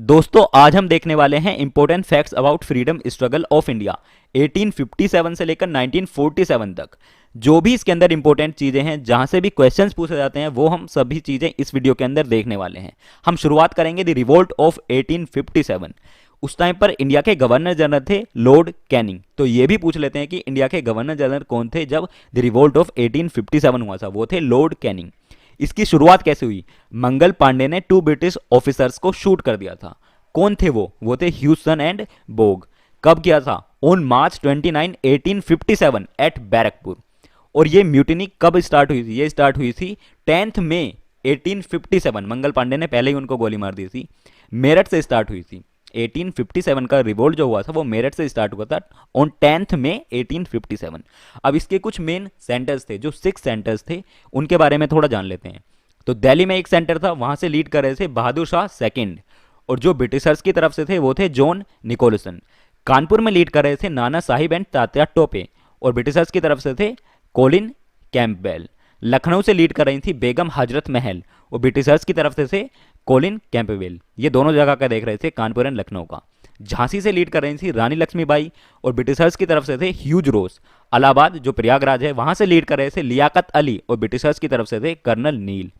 दोस्तों आज हम देखने वाले हैं important facts about freedom struggle of India 1857 से लेकर 1947 तक। जो भी इसके अंदर इंपॉर्टेंट चीजें हैं, जहां से भी क्वेश्चंस पूछे जाते हैं, वो हम सभी चीजें इस वीडियो के अंदर देखने वाले हैं। हम शुरुआत करेंगे द रिवोल्ट ऑफ 1857। उस टाइम पर इंडिया के गवर्नर जनरल थे लॉर्ड कैनिंग। तो ये भी पूछ लेते हैं कि इंडिया के गवर्नर जनरल कौन थे जब द रिवोल्ट ऑफ 1857 हुआ था। वो थे लॉर्ड कैनिंग। इसकी शुरुआत कैसे हुई? मंगल पांडे ने 2 ब्रिटिश ऑफिसर्स को शूट कर दिया था। कौन थे वो थे ह्यूस्टन एंड बोग। कब किया था? On March 29 1857 at Barrackpore. और ये म्यूटिनी कब स्टार्ट हुई थी? ये स्टार्ट हुई थी 10 मई 1857। मंगल पांडे ने पहले ही उनको गोली मार दी थी। मेरठ से स्टार्ट हुई थी। 1857 का रिवोल्ट जो हुआ था वो मेरठ से स्टार्ट हुआ था ऑन 10 मई 1857। अब इसके कुछ मेन सेंटर्स थे, जो 6 सेंटर्स थे, उनके बारे में थोड़ा जान लेते हैं। तो दिल्ली में एक सेंटर था, वहां से लीड कर रहे थे बहादुर शाह सेकंड, और जो ब्रिटिशर्स की तरफ से थे वो थे जॉन निकोलसन। कानपुर में लीड कर रहे थे नाना साहिब एंड तात्या टोपे, और ब्रिटिशर्स की तरफ से थे कोलिन कैंपबेल। लखनऊ से लीड कर रही थी बेगम हजरत महल, और ब्रिटिशर्स की तरफ से थे कोलिन कैंपबेल। ये दोनों जगह का देख रहे थे, कानपुर एंड लखनऊ का। झांसी से लीड कर रही थी रानी लक्ष्मीबाई, और ब्रिटिशर्स की तरफ से थे ह्यूज रोज। इलाहाबाद जो प्रयागराज है वहां से लीड कर रहे थे लियाकत अली, और ब्रिटिशर्स की तरफ से थे कर्नल नील।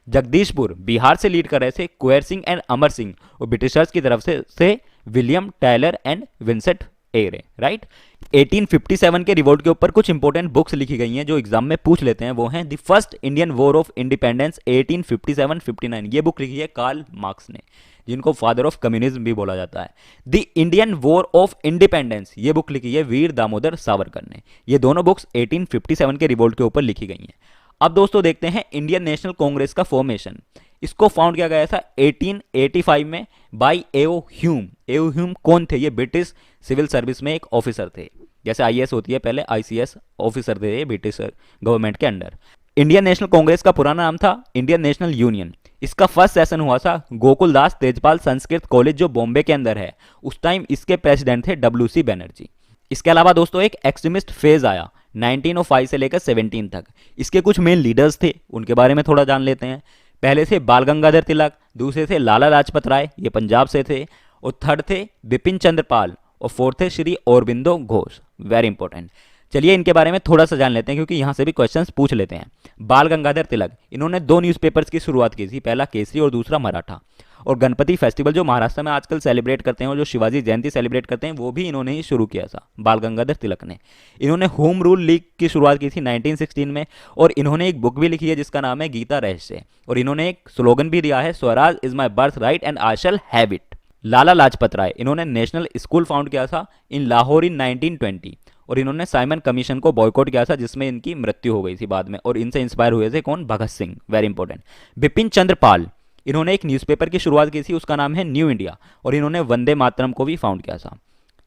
जगदीशपुर बिहार से लीड कर रहे थे कुंवर सिंह एंड अमर सिंह, और ब्रिटिशर्स की तरफ से थे William Tyler and Vincent array. Right. 1857 के रिवोल्ट के ऊपर कुछ इंपॉर्टेंट बुक्स लिखी गई हैं जो एग्जाम में पूछ लेते हैं। वो हैं the first Indian war of independence 1857-59। ये बुक लिखी है कार्ल मार्क्स ने, जिनको फादर ऑफ कम्युनिज्म भी बोला जाता है। The Indian war of independence, ये बुक लिखी है वीर दामोदर सावरकर ने। ये दोनों बुक्स 1857 के रिवोल्ट के ऊपर लिखी गई हैं। अब दोस्तों देखते हैं इंडियन नेशनल कांग्रेस का फॉर्मेशन। इसको फाउंड किया गया था 1885 में by AO Hume. AO Hume कौन थे? ये ब्रिटिश सिविल सर्विस में एक ऑफिसर थे, जैसे आईएएस होती है, पहले आईसीएस ऑफिसर थे ये ब्रिटिश गवर्नमेंट के अंडर। इंडियन नेशनल कांग्रेस का पुराना नाम था इंडियन नेशनल यूनियन। इसका फर्स्ट सेशन हुआ था गोकुल दास तेजपाल संस्कृत कॉलेज जो बॉम्बे के अंदर है। उस टाइम इसके प्रेसिडेंट थे डब्ल्यूसी बनर्जी। इसके अलावा दोस्तों एक एक्सट्रीमिस्ट फेज आया 1905 से लेकर 17 तक। इसके कुछ मेन लीडर्स थे, उनके बारे में थोड़ा जान लेते हैं। पहले थे बाल गंगाधर तिलक, दूसरे थे लाला लाजपत राय, ये पंजाब से थे, और थर्ड थे बिपिन चंद्र पाल, और फोर्थ थे श्री औरबिंदो घोष। Very important. चलिए इनके बारे में थोड़ा सा जान लेते हैं, क्योंकि यहां से भी क्वेश्चंस पूछ लेते हैं। बाल गंगाधर तिलक, इन्होंने 2 न्यूज़पेपर्स की शुरुआत की थी, पहला केसरी और दूसरा मराठा। और गणपति फेस्टिवल जो महाराष्ट्र में आजकल सेलिब्रेट करते हैं, और जो शिवाजी जयंती सेलिब्रेट करते हैं, वो भी इन्होंने ही शुरू किया था, बाल गंगाधर तिलक ने। इन्होंने होम रूल लीग की शुरुआत की थी 1916 में, और इन्होंने एक बुक भी लिखी है जिसका नाम है गीता रहस्य, और इन्होंने एक स्लोगन भी दिया है, Swaraj is my birth right and I shall have it. Lala Lajpat Rai, इन्होंने नेशनल स्कूल फाउंड किया था इन लाहौर इन 1920, और इन्होंने साइमन कमीशन को बॉयकॉट किया था जिसमें इनकी मृत्यु हो गई थी बाद में, और इनसे इंस्पायर हुए थे कौन? भगत सिंह। Very important. बिपिन चंद्र पाल, इन्होंने एक न्यूज़पेपर की शुरुआत की थी, उसका नाम है न्यू इंडिया, और इन्होंने वंदे मातरम को भी फाउंड किया था।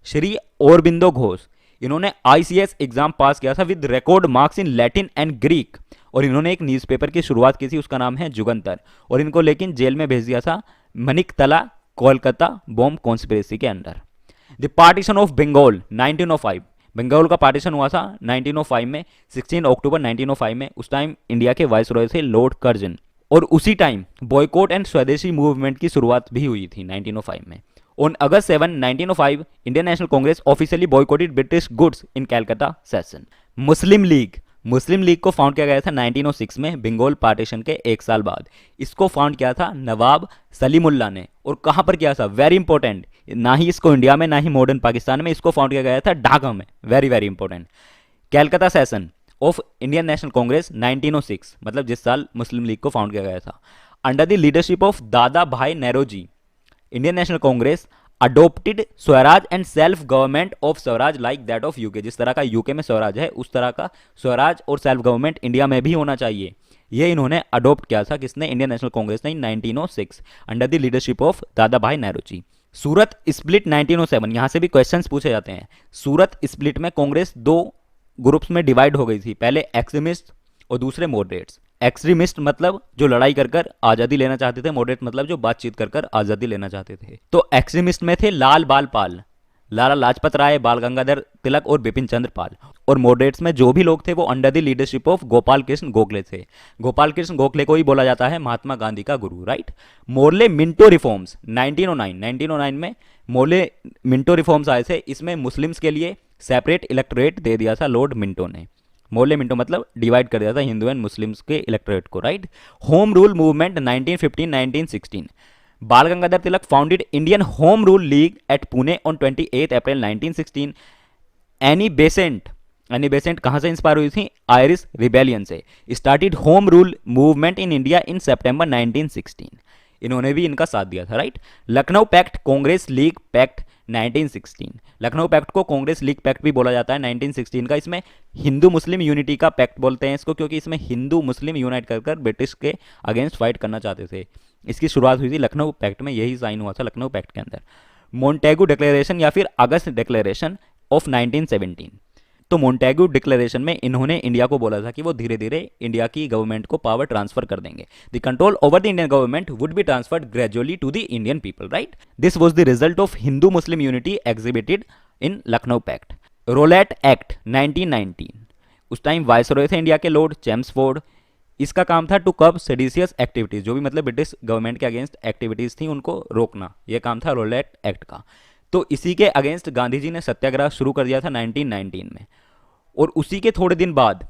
श्री औरबिंदो घोष, इन्होंने आईसीएस एग्जाम पास किया था with record marks in Latin and Greek, और इन्होंने एक न्यूज़पेपर की शुरुआत की थी, उसका नाम है जुगंतर, और इनको लेकिन जेल में भेज दिया था मनिकतला कोलकाता बॉम्ब कॉन्स्पिरेसी के under. The partition of Bengal 1905, Bengal का पार्टीशन हुआ था 1905 में, 16 अक्टूबर 1905 में। उस टाइम इंडिया के वाइसरॉय थे लॉर्ड कर्जन, और उसी टाइम बॉयकॉट एंड स्वदेशी मूवमेंट की शुरुआत भी हुई थी 1905 में। On August 7 1905 Indian National Congress officially boycotted British goods in Calcutta session. Muslim league, Muslim league को फाउंड किया गया था 1906 में, बंगाल पार्टीशन के 1 साल बाद। इसको फाउंड किया था नवाब सलीमुल्लाह ने, और कहां पर किया था? Very important. ना ही इसको इंडिया में ना ही मॉडर्न पाकिस्तान में, इसको फाउंड किया गया था ढाका में। Very very important. Calcutta session of Indian National Congress 1906, मतलब जिस साल मुस्लिम लीग को फाउंड किया गया था। Under the leadership of Dada Bhai Naoroji, Indian National Congress adopted Swaraj and self government of Swaraj like that of UK. जिस तरह का यूके में स्वराज है, उस तरह का स्वराज और सेल्फ गवर्नमेंट इंडिया में भी होना चाहिए। ये इन्होंने अडोप्ट किया था, किसने? इंडियन नेशनल कांग्रेस ने, 1906 under the leadership of Dada Bhai नेरोजी। Surat split 1907, यहां से भी क्वेश्चंस पूछे जाते हैं। सूरत स्प्लिट में कांग्रेस 2 ग्रुप्स में डिवाइड हो गई थी, पहले एक्सट्रीमिस्ट और दूसरे मॉडरेट्स। एक्सट्रीमिस्ट मतलब जो लड़ाई कर कर आजादी लेना चाहते थे, मॉडरेट मतलब जो बातचीत कर कर आजादी लेना चाहते थे। तो एक्सट्रीमिस्ट में थे लाल बाल पाल, लाला लाजपत राय, बाल गंगाधर तिलक और बिपिन चंद्र पाल। और मॉडरेट्स में जो भी लोग थे वो under the leadership of Gopal Krishna Gokhale थे। गोपाल कृष्ण गोखले को ही बोला जाता है महात्मा गांधी का गुरु, राइट। मोर्ले मिंटो रिफॉर्म्स 1909 में मोर्ले मिंटो रिफॉर्म्स आए थे। इसमें मुस्लिम्स के लिए सेपरेट इलेक्टोरेट दे दिया था लॉर्ड मिंटो ने। मोर्ले मिंटो मतलब डिवाइड कर दिया था हिंदू एंड मुस्लिम्स के इलेक्टोरेट को, right. Home rule movement 1915-1916, Bal Gangadhar Tilak founded Indian home rule league at Pune on 28 April 1916। Annie Besant कहां से इंस्पायर हुई थी? आयरिश रिबेलियन से। Started home rule movement in India in September 1916, इन्होंने भी इनका साथ दिया था, right. Lucknow pact, Congress league pact 1916, Lucknow pact को कांग्रेस लीग पैक्ट भी बोला जाता है 1916 का। इसमें हिंदू मुस्लिम यूनिटी का पैक्ट बोलते हैं इसको, क्योंकि इसमें हिंदू मुस्लिम यूनाइट कर ब्रिटिश के अगेंस्ट फाइट करना चाहते थे। इसकी शुरुआत हुई थी लखनऊ पैक्ट में, यही साइन हुआ था लखनऊ पैक्ट के अंदर। मोन्टेगू डिक्लेरेशन या फिर अगस्त डिक्लेरेशन ऑफ 1917, तो मोन्टेगू डिक्लेरेशन में इन्होंने इंडिया को बोला था कि वो धीरे धीरे इंडिया की गवर्नमेंट को पावर ट्रांसफर कर देंगे। The control over the Indian government would be transferred gradually to the Indian people, right. This was the result of Hindu Muslim unity exhibited in Lucknow pact. Rowlatt act 1919, उस time viceroy थे India के lord Chelmsford. इसका काम था to curb seditious activities, जो भी मतलब British government के अगेंस्ट एक्टिविटीज थी उनको रोकना, यह काम था रोलेट एक्ट का। तो इसी के अगेंस्ट गांधी जी ने सत्याग्रह शुरू कर दिया था 1919 में। और उसी के थोड़े दिन बाद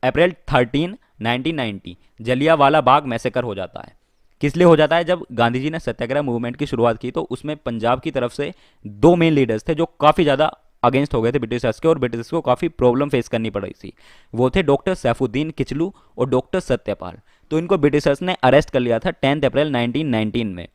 अप्रैल 13, 1990 जलियांवाला बाग मैसेकर हो जाता है। किस लिए हो जाता है? जब गांधी जी ने सत्याग्रह मूवमेंट की शुरुआत की तो उसमें पंजाब की तरफ से दो मेन लीडर्स थे जो काफ़ी ज़्यादा अगेंस्ट हो गए थे ब्रिटिशर्स के, और ब्रिटिशर्स को काफ़ी प्रॉब्लम फेस करनी पड़ रही थी। वो थे डॉक्टर सैफुद्दीन किचलू और डॉक्टर सत्यपाल। तो इनको ब्रिटिशर्स ने अरेस्ट कर लिया था 10 अप्रैल 1919 में।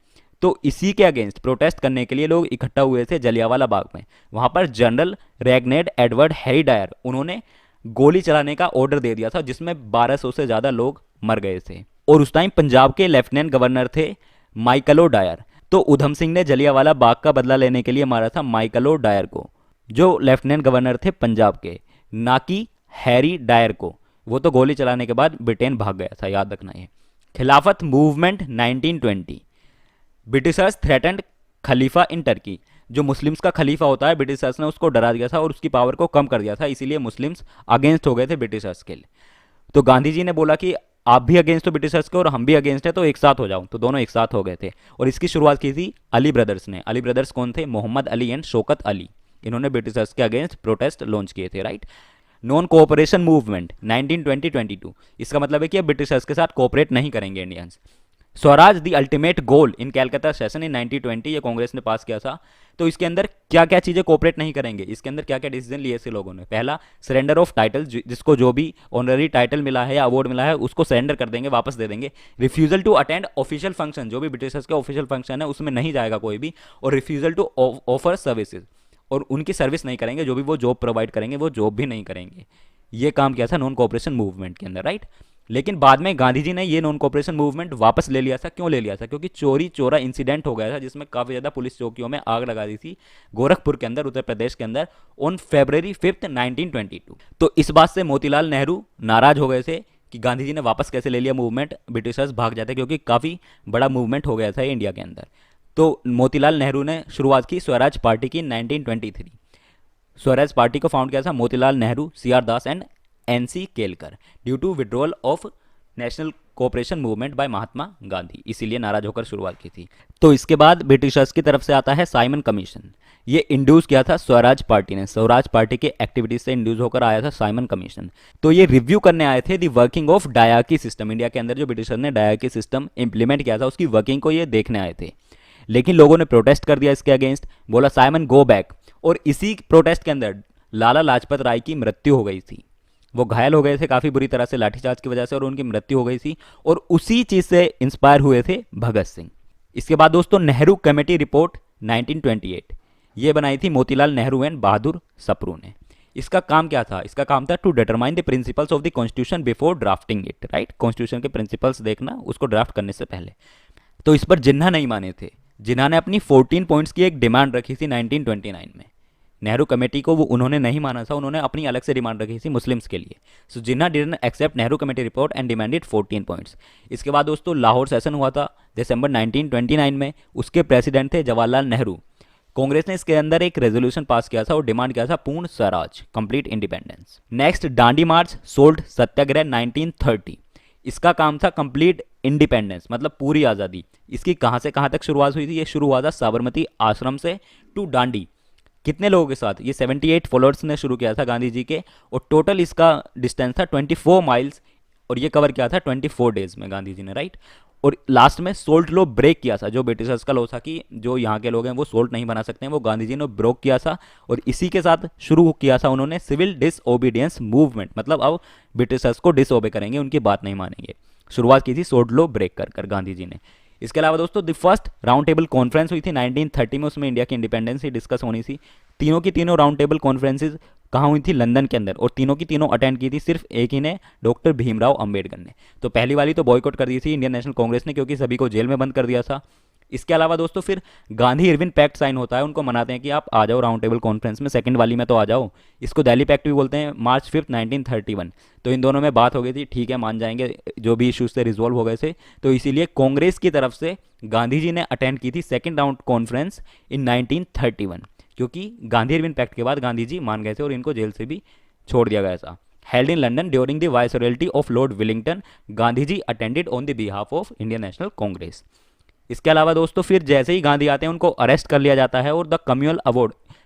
तो इसी के अगेंस्ट प्रोटेस्ट करने के लिए लोग इकट्ठा हुए थे जलियांवाला बाग में। वहां पर जनरल रेगनेड एडवर्ड हैरी डायर, उन्होंने गोली चलाने का ऑर्डर दे दिया था, जिसमें 1200 से ज़्यादा लोग मर गए थे। और उस टाइम पंजाब के लेफ्टिनेंट गवर्नर थे माइकलो डायर। तो उधम सिंह ने जलियांवाला बाग का बदला लेने के लिए मारा था माइकलो डायर को, जो लेफ्टिनेंट गवर्नर थे पंजाब के, ना कि हैरी डायर को। वो तो गोली चलाने के बाद ब्रिटेन भाग गया था, याद रखना ये। खिलाफत movement 1920, Britishers threatened Khalifa in Turkey. जो मुस्लिम्स का खलीफा होता है ब्रिटिशर्स ने उसको डरा दिया था और उसकी पावर को कम कर दिया था, इसीलिए मुस्लिम्स अगेंस्ट हो गए थे ब्रिटिशर्स के लिए। तो गांधी जी ने बोला कि आप भी अगेंस्ट हो ब्रिटिशर्स के और हम भी अगेंस्ट है, तो एक साथ हो जाओ। तो दोनों एक साथ हो गए थे और इसकी शुरुआत की थी अली ब्रदर्स ने। अली ब्रदर्स कौन थे? मोहम्मद अली एंड शौकत अली। इन्होंने ब्रिटिशर्स के अगेंस्ट प्रोटेस्ट लॉन्च किए थे, राइट। नॉन कोऑपरेशन मूवमेंट 1920-22, इसका मतलब है कि अब ब्रिटिशर्स के साथ कोऑपरेट नहीं करेंगे Indians. Swaraj the ultimate goal in कैलकाता session in 1920, ये कांग्रेस ने पास किया था। तो इसके अंदर क्या क्या चीज़ें कोऑपरेट नहीं करेंगे, इसके अंदर क्या क्या डिसीजन लिए थे लोगों ने? पहला, सरेंडर ऑफ टाइटल, जिसको जो भी ऑनररी टाइटल मिला है या अवार्ड मिला है उसको सरेंडर कर देंगे, वापस दे देंगे। Refusal to attend official function, जो भी ब्रिटिशर्स का ऑफिशियल फंक्शन है उसमें नहीं जाएगा कोई भी। और रिफ्यूजल टू ऑफर सर्विसेज, और उनकी सर्विस नहीं करेंगे, जो भी वो जॉब प्रोवाइड करेंगे वो जॉब भी नहीं करेंगे। ये काम किया था नॉन कोऑपरेशन मूवमेंट के अंदर, राइट। लेकिन बाद में गांधी जी ने ये नॉन कोऑपरेशन मूवमेंट वापस ले लिया था। क्यों ले लिया था? क्योंकि चोरी चोरा इंसिडेंट हो गया था जिसमें काफ़ी ज़्यादा पुलिस चौकियों में आग लगा दी थी गोरखपुर के अंदर, उत्तर प्रदेश के अंदर, ऑन February 5, 1922। तो इस बात से मोतीलाल नेहरू नाराज हो गए थे कि गांधी जी ने वापस कैसे ले लिया मूवमेंट, ब्रिटिशर्स भाग जाते, क्योंकि काफ़ी बड़ा मूवमेंट हो गया था इंडिया के अंदर। तो मोतीलाल नेहरू ने शुरुआत की स्वराज पार्टी की 1923। स्वराज पार्टी को फाउंड किया था Motilal Nehru, CR Das and NC Kelkar, due to withdrawal of national cooperation movement by Mahatma Gandhi, इसीलिए नाराज होकर शुरुआत की थी। तो इसके बाद ब्रिटिशर्स की तरफ से आता है साइमन कमीशन। ये इंड्यूस किया था स्वराज पार्टी ने, स्वराज पार्टी के एक्टिविटीज से इंड्यूस होकर आया था साइमन कमीशन। तो ये रिव्यू करने आए थे the working of dyarchy system. India के अंदर जो ब्रिटिशर ने डायरकी सिस्टम इंप्लीमेंट किया था उसकी वर्किंग को ये देखने आए थे। लेकिन लोगों ने प्रोटेस्ट कर दिया इसके अगेंस्ट, बोला साइमन गो बैक। और इसी प्रोटेस्ट के अंदर लाला लाजपत राय की मृत्यु हो गई थी। वो घायल हो गए थे काफ़ी बुरी तरह से लाठीचार्ज की वजह से, और उनकी मृत्यु हो गई थी। और उसी चीज़ से इंस्पायर हुए थे भगत सिंह। इसके बाद दोस्तों नेहरू कमेटी रिपोर्ट 1928, ये बनाई थी मोतीलाल नेहरू एंड बहादुर सप्रू ने। इसका काम क्या था? इसका काम था to determine the principles of the constitution before drafting it, right. Constitution के प्रिंसिपल्स देखना उसको ड्राफ्ट करने से पहले। तो इस पर जिन्ना नहीं माने थे। जिन्ना ने अपनी 14 पॉइंट्स की एक डिमांड रखी थी 1929 में। नेहरू कमेटी को वो उन्होंने नहीं माना था, उन्होंने अपनी अलग से डिमांड रखी थी मुस्लिम्स के लिए। So Jinnah didn't accept Nehru committee report and demanded 14 points. इसके बाद दोस्तों लाहौर सेशन हुआ था दिसंबर 1929 में। उसके प्रेसिडेंट थे जवाहरलाल नेहरू। कांग्रेस ने इसके अंदर एक रेजोल्यूशन पास किया था और डिमांड किया था Purna Swaraj, complete independence. Next, Dandi march salt Satyagraha 1930। इसका काम था कंप्लीट इंडिपेंडेंस, मतलब पूरी आज़ादी। इसकी कहाँ से कहाँ तक शुरुआत हुई थी? ये शुरू हुआ था साबरमती आश्रम से टू दांडी। कितने लोगों के साथ? ये 78 फॉलोअर्स ने शुरू किया था गांधी जी के, और टोटल इसका डिस्टेंस था 24 माइल्स, और ये कवर किया था 24 डेज में गांधी जी ने, राइट। और लास्ट में सोल्ट लॉ ब्रेक किया था, जो ब्रिटिशर्स का लॉ था कि जो यहाँ के लोग हैं वो सोल्ट नहीं बना सकते हैं, वो गांधी जी ने ब्रोक किया था। और इसी के साथ शुरू किया था उन्होंने सिविल डिसओबीडियंस मूवमेंट, मतलब अब ब्रिटिशर्स को डिसओबे करेंगे, उनकी बात नहीं मानेंगे। शुरुआत की थी सोल्ट लॉ ब्रेक कर गांधी जी ने। इसके अलावा दोस्तों the first round table conference हुई थी 1930 में, उसमें इंडिया की इंडिपेंडेंस ही डिस्कस होनी थी। तीनों की तीनों राउंड टेबल कॉन्फ्रेंसेज कहाँ हुई थी? लंदन के अंदर, और तीनों की तीनों अटेंड की थी सिर्फ एक ही ने, डॉक्टर भीमराव अंबेडकर ने। तो पहली वाली तो बॉयकॉट कर दी थी इंडियन नेशनल कांग्रेस ने, क्योंकि सभी को जेल में बंद कर दिया था। इसके अलावा दोस्तों फिर गांधी इरविन पैक्ट साइन होता है, उनको मनाते हैं कि आप आ जाओ राउंड टेबल कॉन्फ्रेंस में, सेकंड वाली में तो आ जाओ। इसको दिल्ली पैक्ट भी बोलते हैं, March 5, 1931। तो इन दोनों में बात हो गई थी, ठीक है मान जाएंगे, जो भी इश्यूज थे रिजोल्व हो गए थे। तो इसीलिए कांग्रेस की तरफ से गांधी जी ने अटेंड की थी सेकेंड राउंड कॉन्फ्रेंस इन 1931, क्योंकि गांधी इरविन पैक्ट के बाद गांधी जी मान गए थे और इनको जेल से भी छोड़ दिया गया था। Held in London during the viceroyalty of Lord Willingdon, Gandhi ji attended on the behalf of Indian National Congress. इसके अलावा दोस्तों फिर जैसे ही गांधी आते हैं उनको अरेस्ट कर लिया जाता है और द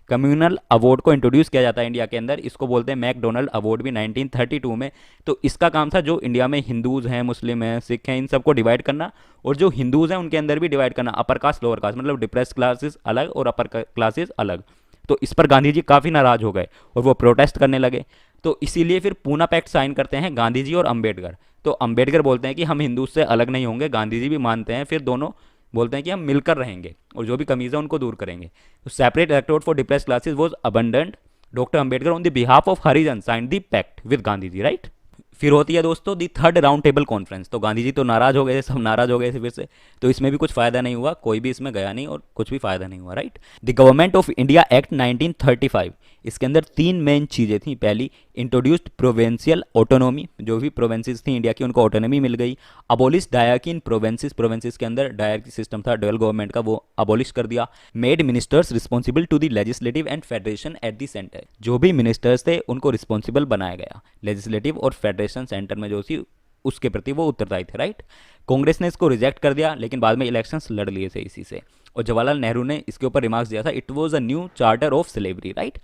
कम्युनल अवार्ड को इंट्रोड्यूस किया जाता है इंडिया के अंदर। इसको बोलते हैं मैकडोनल्ड अवार्ड भी 1932 में। तो इसका काम था जो इंडिया में हिंदूज हैं, मुस्लिम हैं, सिख हैं, इन सबको डिवाइड करना, और जो हिंदूज हैं उनके अंदर भी डिवाइड करना, अपर कास्ट लोअर कास्ट, मतलब डिप्रेस क्लासेस अलग और अपर क्लासेस अलग। तो इस पर गांधी जी काफ़ी नाराज हो गए और वो प्रोटेस्ट करने लगे। तो इसीलिए फिर पूना पैक्ट साइन करते हैं गांधी जी और अंबेडकर। तो अंबेडकर बोलते हैं कि हम हिंदू से अलग नहीं होंगे, गांधी जी भी मानते हैं, फिर दोनों बोलते हैं कि हम मिलकर रहेंगे और जो भी कमीज़ है उनको दूर करेंगे। तो separate electorate for depress classes was abundant. Doctor Ambedkar on the behalf of Harijan signed the pact with Gandhi ji, right. फिर होती है दोस्तों the third round table conference. तो गांधी जी तो नाराज हो गए थे, सब नाराज हो गए थे फिर से, तो इसमें भी कुछ फायदा नहीं हुआ, कोई भी इसमें गया नहीं और कुछ भी फायदा नहीं हुआ, right. The government of India act 1935, इसके अंदर तीन मेन चीज़ें थी। पहली, इंट्रोड्यूस्ड प्रोविंशियल ऑटोनॉमी, जो भी प्रोविंसेस थी इंडिया की उनको ऑटोनॉमी मिल गई। अबोलिश डायरकी इन प्रोविंसेस के अंदर डायरकी सिस्टम था डुअल गवर्नमेंट का, वो अबोलिश कर दिया। Made ministers responsible to the legislative and federation at the centre, जो भी मिनिस्टर्स थे उनको रिस्पॉन्सिबल बनाया गया, लेजिस्लेटिव और फेडरेशन सेंटर में जो थी उसके प्रति वो उत्तरदायी थे, राइट। कांग्रेस ने इसको रिजेक्ट कर दिया, लेकिन बाद में इलेक्शंस लड़ लिए थे इसी से। और जवाहरलाल नेहरू ने इसके ऊपर रिमार्क्स दिया था, it was a new charter of slavery, right.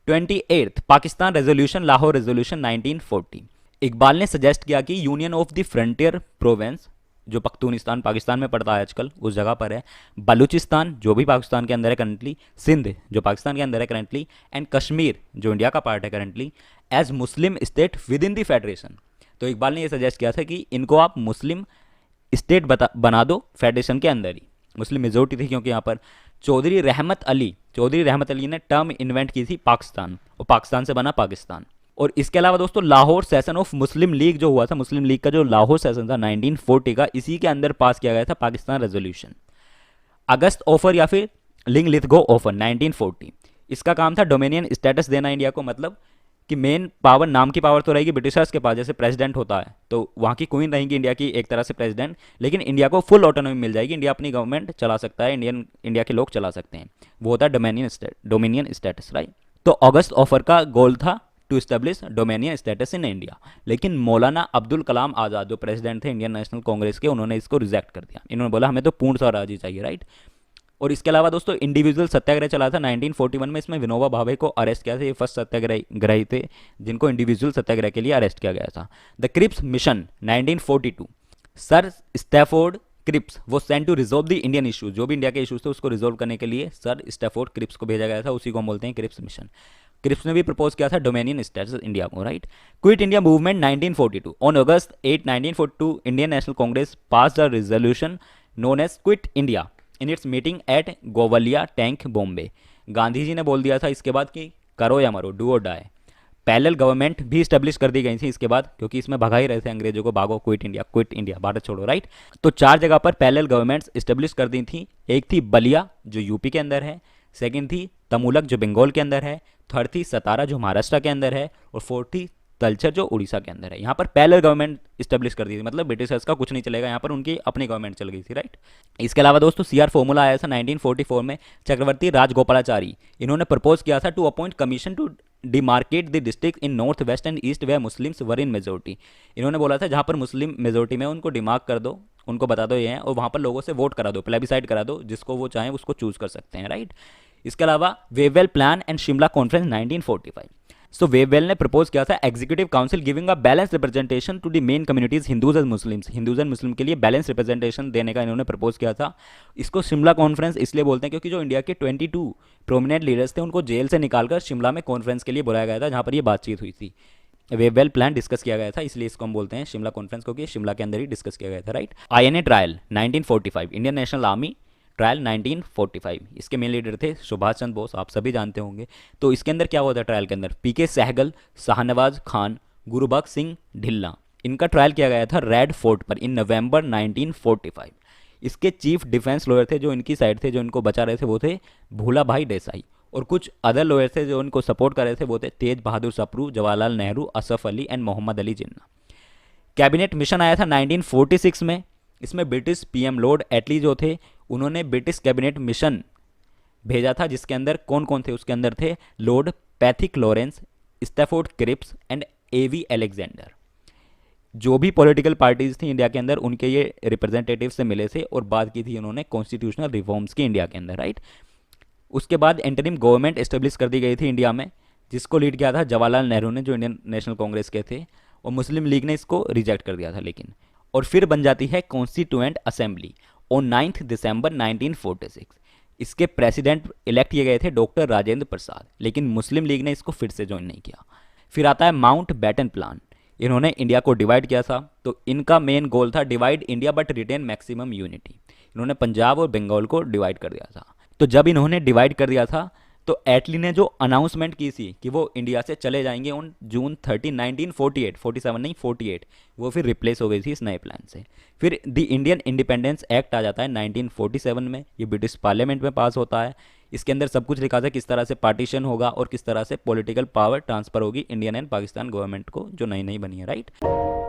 28th Pakistan resolution, Lahore resolution 1940। Iqbal ने सजेस्ट किया कि union of the frontier province, जो पख्तूनिस्तान पाकिस्तान में पड़ता है आजकल, उस जगह पर है, बलूचिस्तान जो भी पाकिस्तान के अंदर है करंटली, सिंध जो पाकिस्तान के अंदर है करंटली, एंड कश्मीर जो इंडिया का पार्ट है currently, as Muslim state within the federation. तो इकबाल ने यह सजेस्ट किया था कि इनको आप मुस्लिम स्टेट बना दो फेडरेशन के अंदर ही। मुस्लिम मेजोरिटी थी क्योंकि यहाँ पर। चौधरी रहमत अली ने टर्म इन्वेंट की थी पाकिस्तान, और पाकिस्तान से बना पाकिस्तान। और इसके अलावा दोस्तों Lahore session of Muslim league जो हुआ था, मुस्लिम लीग का जो लाहौर सेशन था 1940 का, इसी के अंदर पास किया गया था पाकिस्तान रेजोल्यूशन। अगस्त ऑफर या फिर लिंग लिथगो ऑफर 1940, इसका काम था डोमिनियन स्टेटस देना इंडिया को, मतलब कि मेन पावर, नाम की पावर तो रहेगी ब्रिटिशर्स के पास, जैसे प्रेसिडेंट होता है तो वहाँ की क्वीन रहेंगी इंडिया की एक तरह से प्रेसिडेंट, लेकिन इंडिया को फुल ऑटोनॉमी मिल जाएगी, इंडिया अपनी गवर्नमेंट चला सकता है, इंडिया के लोग चला सकते हैं, वो होता है डोमिनियन स्टेटस, राइट। तो अगस्त ऑफर का गोल था to establish dominion status in India, लेकिन मौलाना अब्दुल कलाम आज़ाद जो प्रेसिडेंट थे इंडियन नेशनल कांग्रेस के, उन्होंने इसको रिजेक्ट कर दिया। इन्होंने बोला हमें तो पूर्ण स्वराज ही चाहिए, राइट। और इसके अलावा दोस्तों इंडिविजुअल सत्याग्रह चला था 1941 में, इसमें विनोबा भावे को अरेस्ट किया था, ये फर्स्ट सत्याग्रही थे जिनको इंडिविजुअल सत्याग्रह के लिए अरेस्ट किया गया था। The Cripps mission 1942, sir Stafford Cripps वो sent to resolve the Indian issues, जो भी इंडिया के इशूज थे उसको रिजोल्व करने के लिए सर स्टैफोर्ड क्रिप्स को भेजा गया था, उसी को हम बोलते हैं क्रिप्स मिशन। क्रिप्स ने भी प्रपोज किया था डोमिनियन स्टेटस इंडिया को, right. Quit India movement 1942, on August 8, 1942 Indian National Congress pass the resolution known as quit India in its meeting at Gowalia tank Bombay. Gandhi ji ने बोल दिया था इसके बाद कि करो या मरो, डू और डाई। पैरेलल गवर्नमेंट भी स्टेब्लिश कर दी गई थी इसके बाद, क्योंकि इसमें भगा ही रहे थे अंग्रेजों को, भागो क्विट इंडिया भारत छोड़ो, राइट। तो 4 जगह पर पैरेलल गवर्नमेंट्स स्टेब्लिश कर दी थी। एक थी बलिया जो यूपी के अंदर है, सेकंड थी तमुलक जो बंगाल के अंदर है, थर्ड थी सतारा जो महाराष्ट्र के अंदर है, और फोर्थ थी तलचर जो उड़ीसा के अंदर है। यहाँ पर पैरेलल गवर्नमेंट स्टेब्लिश कर दी थी, मतलब ब्रिटिशर्स का कुछ नहीं चलेगा, यहाँ पर उनकी अपनी गवर्नमेंट चल गई थी, राइट। इसके अलावा दोस्तों CR फॉर्मूला आया था 1944 में, चक्रवर्ती राजगोपालाचारी, इन्होंने प्रपोज किया था to appoint commission to demarcate the district in north west and east where Muslims were in majority. इन्होंने बोला था जहाँ पर मुस्लिम मेजोरिटी में उनको डिमार्क कर दो, उनको बता दो ये हैं, और वहाँ पर लोगों से वोट करा दो, प्लेबिसाइड करा दो, जिसको वो चाहें उसको चूज कर सकते हैं, राइट। इसके अलावा Wavell plan and Shimla conference 1945। So Wavell ने प्रपोज किया था executive council giving a balance representation to the main communities Hindus and Muslims, Hindus and Muslim के लिए बैलेंस रिप्रेजेंटेशन देने का इन्होंने प्रपोज किया था। इसको शिमला कॉन्फ्रेंस इसलिए बोलते हैं क्योंकि जो इंडिया के 22 प्रोमिनेंट लीडर्स थे उनको जेल से निकालकर शिमला में कॉन्फ्रेंस के लिए बुलाया गया था, जहाँ पर ये बातचीत हुई थी, वेवेल प्लान डिस्कस किया गया था, इसलिए इसको हम बोलते हैं शिमला कॉन्फ्रेंस, क्योंकि शिमला के अंदर ही डिस्कस किया गया था, right. INA trial 1945, Indian national army trial 1945, इसके मेन लीडर थे सुभाष चंद्र बोस, आप सभी जानते होंगे। तो इसके अंदर क्या हुआ था ट्रायल के अंदर, PK सहगल, शाहनवाज खान, गुरुबख्श सिंह ढिल्ला, इनका ट्रायल किया गया था रेड फोर्ट पर इन नवंबर 1945। इसके चीफ डिफेंस लॉयर थे जो इनकी साइड थे, जो इनको बचा रहे थे, वो थे भूला भाई देसाई, और कुछ अदर लॉयर थे जो इनको सपोर्ट कर रहे थे, वो थे Tej Bahadur Sapru, Jawaharlal Nehru, Asaf Ali and Mohammad Ali Jinnah. Cabinet mission आया था 1946 में, इसमें ब्रिटिश PM लॉर्ड एटली जो थे उन्होंने ब्रिटिश कैबिनेट मिशन भेजा था, जिसके अंदर कौन कौन थे, उसके अंदर थे lord Pethick Lawrence, Stafford Cripps and AV Alexander. जो भी पॉलिटिकल पार्टीज थी इंडिया के अंदर उनके ये रिप्रेजेंटेटिव से मिले थे और बात की थी उन्होंने कॉन्स्टिट्यूशनल रिफॉर्म्स की इंडिया के अंदर, राइट। उसके बाद इंटरिम गवर्नमेंट एस्टेब्लिश कर दी गई थी इंडिया में, जिसको लीड किया था जवाहरलाल नेहरू ने, जो इंडियन नेशनल कांग्रेस के थे, और मुस्लिम लीग ने इसको रिजेक्ट कर दिया था लेकिन। और फिर बन जाती है कॉन्स्टिट्यूएंट असेंबली ऑन 9 दिसंबर 1946। इसके प्रेसिडेंट इलेक्ट किए गए थे डॉक्टर राजेंद्र प्रसाद, लेकिन मुस्लिम लीग ने इसको फिर से ज्वाइन नहीं किया। फिर आता है माउंट बैटन प्लान, इन्होंने इंडिया को डिवाइड किया था, तो इनका मेन गोल था divide India but retain maximum unity. इन्होंने पंजाब और बंगाल को डिवाइड कर दिया था। तो जब इन्होंने डिवाइड कर दिया था तो एटली ने जो अनाउंसमेंट की थी कि वो इंडिया से चले जाएंगे ऑन जून 30 1948, 47 नहीं 48, वो फिर रिप्लेस हो गई थी इस नए प्लान से। फिर द इंडियन इंडिपेंडेंस एक्ट आ जाता है 1947 में, ये ब्रिटिश पार्लियामेंट में पास होता है। इसके अंदर सब कुछ लिखा था किस तरह से पार्टीशन होगा और किस तरह से पॉलिटिकल पावर ट्रांसफर होगी इंडियन एंड पाकिस्तान गवर्नमेंट को, जो नई नई बनी है, राइट।